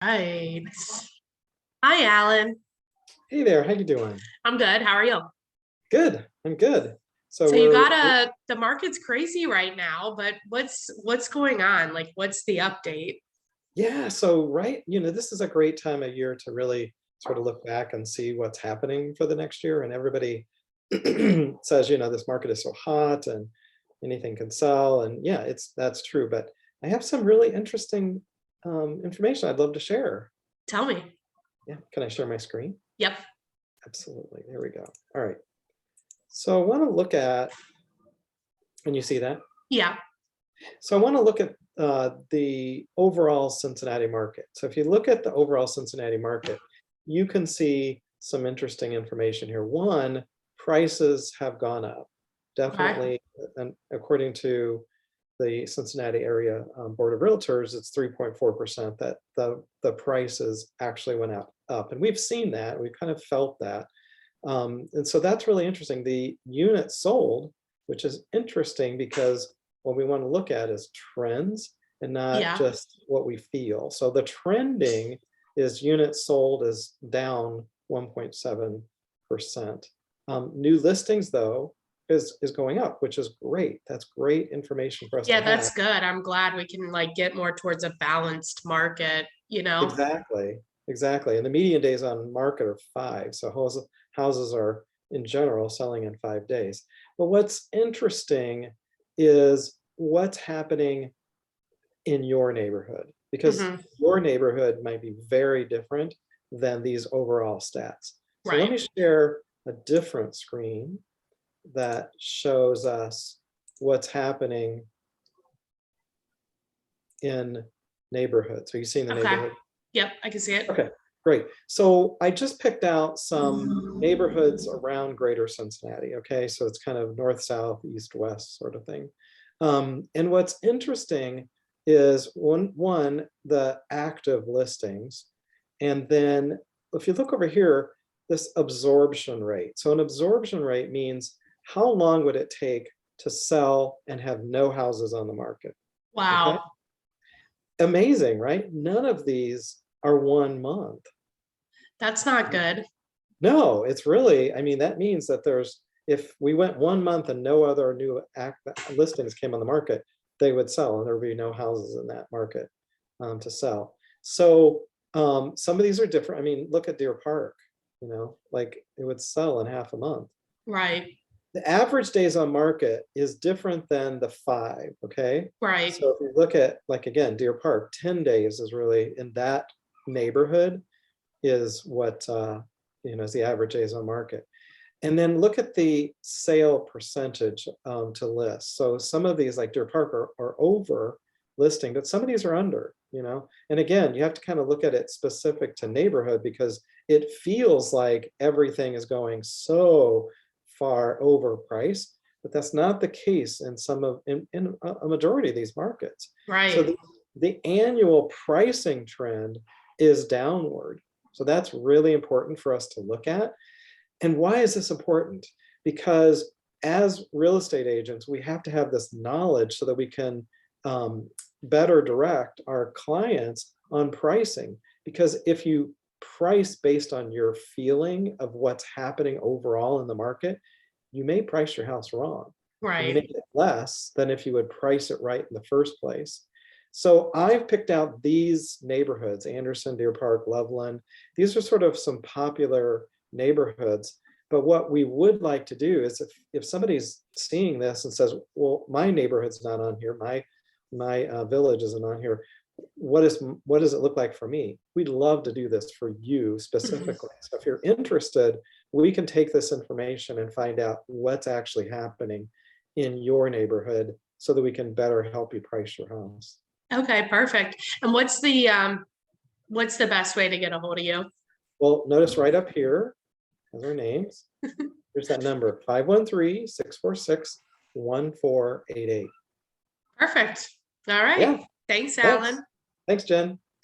Right. Hi, Alan. Hey there, how you doing? I'm good. How are you? Good, I'm good. So So you we're got the market's crazy right now, but what's going on? Like what's the update? yeah, so right, this is a great time of year to really sort of look back and see what's happening for the next year. And everybody says, this market is so hot and anything can sell. And yeah, that's true. But I have some really interesting information I'd love to share. Tell me. Yeah, can I share my screen? Yep. Absolutely. There we go. All right. So I want to look at, and you see that? Yeah. So I want to look at the overall Cincinnati market. So if you look at the overall Cincinnati market, you can see some interesting information here. One, prices have gone up, Okay. definitely, and according to the Cincinnati area Board of Realtors, it's 3.4% that the prices actually went up. And we've seen that, we've kind of felt that. And so that's really interesting. The units sold, which is interesting because what we want to look at is trends and not Yeah. just what we feel. So the trending is units sold is down 1.7%. New listings, though, is going up, which is great. That's great information for us Yeah, to have. that's good. I'm glad we can like get more towards a balanced market, you know? Exactly, exactly. And the median days on market are 5. So houses are in general selling in 5 days. But what's interesting is what's happening in your neighborhood, because Hmm. your neighborhood might be very different than these overall stats. So let Right. me share a different screen that shows us what's happening in neighborhoods. So you seeing the Okay. neighborhood? Yep, I can see it. Okay, great. So I just picked out some neighborhoods around greater Cincinnati. Okay, so it's kind of north, south, east, west sort of thing. And what's interesting is one, the active listings. And then if you look over here, this absorption rate. So an absorption rate means how long would it take to sell and have no houses on the market? Okay, Wow. amazing, right? None of these are 1 month. That's not good. No, it's really, I mean, that means that if we went 1 month and no other new listings came on the market, they would sell and there would be no houses in that market to sell. So some of these are different. I mean, look at Deer Park, like it would sell in half a month. Right. The average days on market is different than the 5, okay? Right. So if you look at, like, again, Deer Park, 10 days is really in that neighborhood is what is the average days on market. And then look at the sale percentage to list. So some of these, like Deer Park, are over listing, but some of these are under. And again, you have to kind of look at it specific to neighborhood because it feels like everything is going so far over price, but that's not the case in a majority of these markets. So Right. the annual pricing trend is downward. So that's really important for us to look at. And why is this important? Because as real estate agents, we have to have this knowledge so that we can better direct our clients on pricing. Because if you price based on your feeling of what's happening overall in the market, you may price your house wrong. And you may Right. get less than if you would price it right in the first place. So I've picked out these neighborhoods, Anderson, Deer Park, Loveland. These are sort of some popular neighborhoods. But what we would like to do is if somebody's seeing this and says, well, my neighborhood's not on here, my village isn't on here, what does it look like for me? We'd love to do this for you specifically. So if you're interested, we can take this information and find out what's actually happening in your neighborhood so that we can better help you price your house. Okay, perfect. And what's the best way to get a hold of you? Well, notice right up here as our names, there's that number 513-646-1488. Perfect. All right. Yeah, Thanks, thanks. Alan. Thanks, Jen.